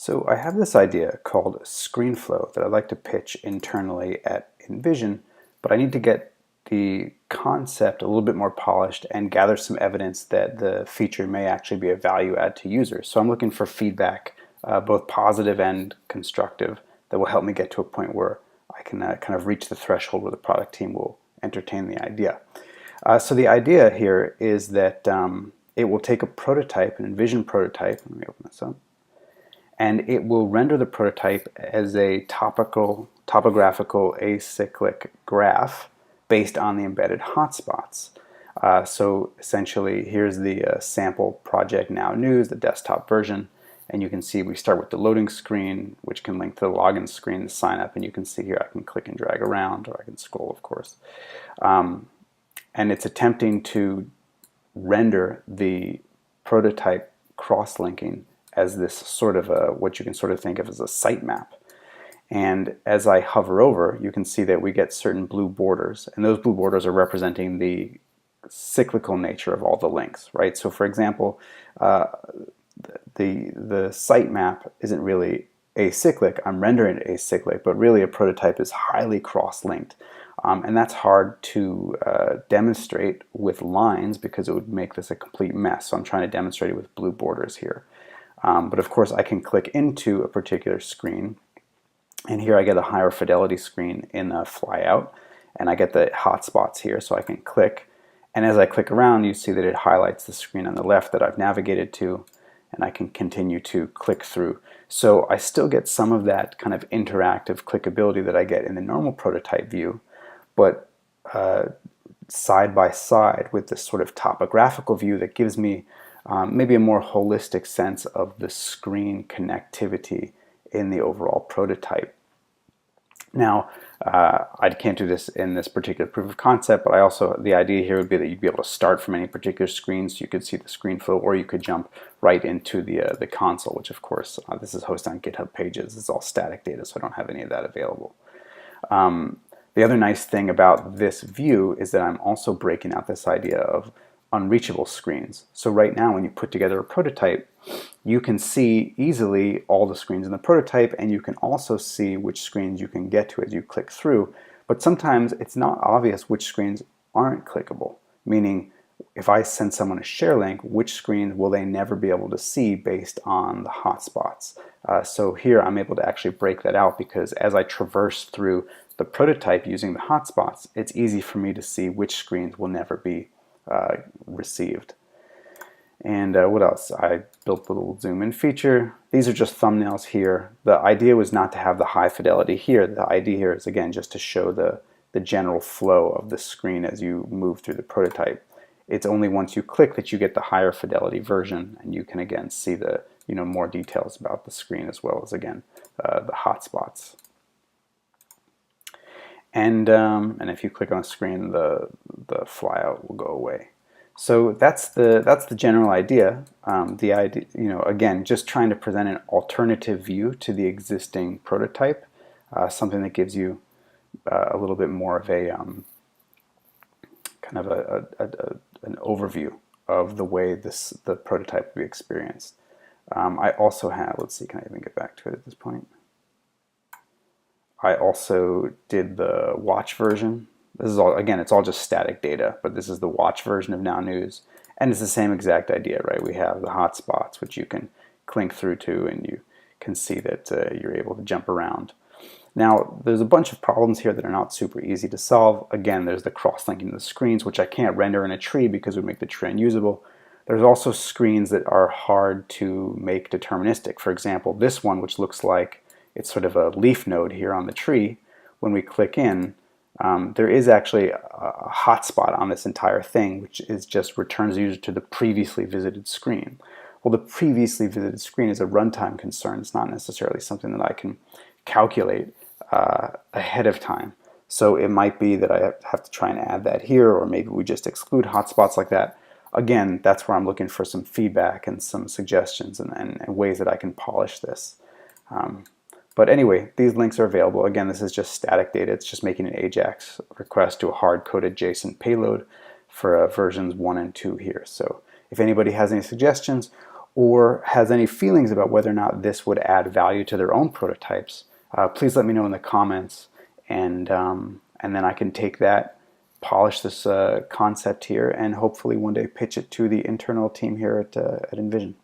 So I have this idea called ScreenFlow that I'd like to pitch internally at InVision, but I need to get the concept a little bit more polished and gather some evidence that the feature may actually be a value add to users. So I'm looking for feedback, both positive and constructive, that will help me get to a point where I can kind of reach the threshold where the product team will entertain the idea. So the idea here is that it will take a prototype, an InVision prototype. Let me open this up. And it will render the prototype as a topographical acyclic graph based on the embedded hotspots. So essentially, here's the sample project now news, the desktop version, and you can see we start with the loading screen, which can link to the login screen, the sign up, and you can see here I can click and drag around, or I can scroll, of course. And it's attempting to render the prototype cross-linking as this sort of what you can sort of think of as a sitemap. And as I hover over, you can see that we get certain blue borders, and those blue borders are representing the cyclical nature of all the links, right? So for example, the sitemap isn't really acyclic. I'm rendering it acyclic, but really a prototype is highly cross-linked. And that's hard to demonstrate with lines because it would make this a complete mess. So I'm trying to demonstrate it with blue borders here. But of course I can click into a particular screen, and here I get a higher fidelity screen in the flyout, and I get the hotspots here, so I can click, and as I click around you see that it highlights the screen on the left that I've navigated to, and I can continue to click through. So I still get some of that kind of interactive clickability that I get in the normal prototype view, but side by side with this sort of topographical view that gives me maybe a more holistic sense of the screen connectivity in the overall prototype. Now, I can't do this in this particular proof of concept, but the idea here would be that you'd be able to start from any particular screen, so you could see the screen flow, or you could jump right into the console, which of course, this is hosted on GitHub Pages. It's all static data, so I don't have any of that available. The other nice thing about this view is that I'm also breaking out this idea of unreachable screens. So right now when you put together a prototype, you can see easily all the screens in the prototype, and you can also see which screens you can get to as you click through. But sometimes it's not obvious which screens aren't clickable, meaning if I send someone a share link, which screens will they never be able to see based on the hotspots. So here I'm able to actually break that out, because as I traverse through the prototype using the hotspots, it's easy for me to see which screens will never be received. And what else? I built the little zoom in feature. These are just thumbnails here. The idea was not to have the high fidelity here. The idea here is again just to show the general flow of the screen as you move through the prototype. It's only once you click that you get the higher fidelity version, and you can again see the more details about the screen, as well as again the hotspots. And if you click on a screen, the flyout will go away. So that's the general idea. The idea, again, just trying to present an alternative view to the existing prototype, something that gives you a little bit more of a kind of an overview of the way the prototype will be experienced. I also have, let's see, can I even get back to it at this point? I also did the watch version. This is all, again, it's all just static data, but this is the watch version of Now News, and it's the same exact idea, right? We have the hotspots, which you can clink through to, and you can see that you're able to jump around. Now, there's a bunch of problems here that are not super easy to solve. Again, there's the cross-linking of the screens, which I can't render in a tree because it would make the tree unusable. There's also screens that are hard to make deterministic. For example, this one, which looks like it's sort of a leaf node here on the tree. When we click in, there is actually a hotspot on this entire thing, which is just returns the user to the previously visited screen. Well, the previously visited screen is a runtime concern. It's not necessarily something that I can calculate ahead of time. So it might be that I have to try and add that here, or maybe we just exclude hotspots like that. Again, that's where I'm looking for some feedback and some suggestions and ways that I can polish this. But anyway, these links are available. Again, this is just static data. It's just making an AJAX request to a hard-coded JSON payload for versions 1 and 2 here. So if anybody has any suggestions, or has any feelings about whether or not this would add value to their own prototypes, please let me know in the comments, and then I can take that, polish this concept here, and hopefully one day pitch it to the internal team here at InVision.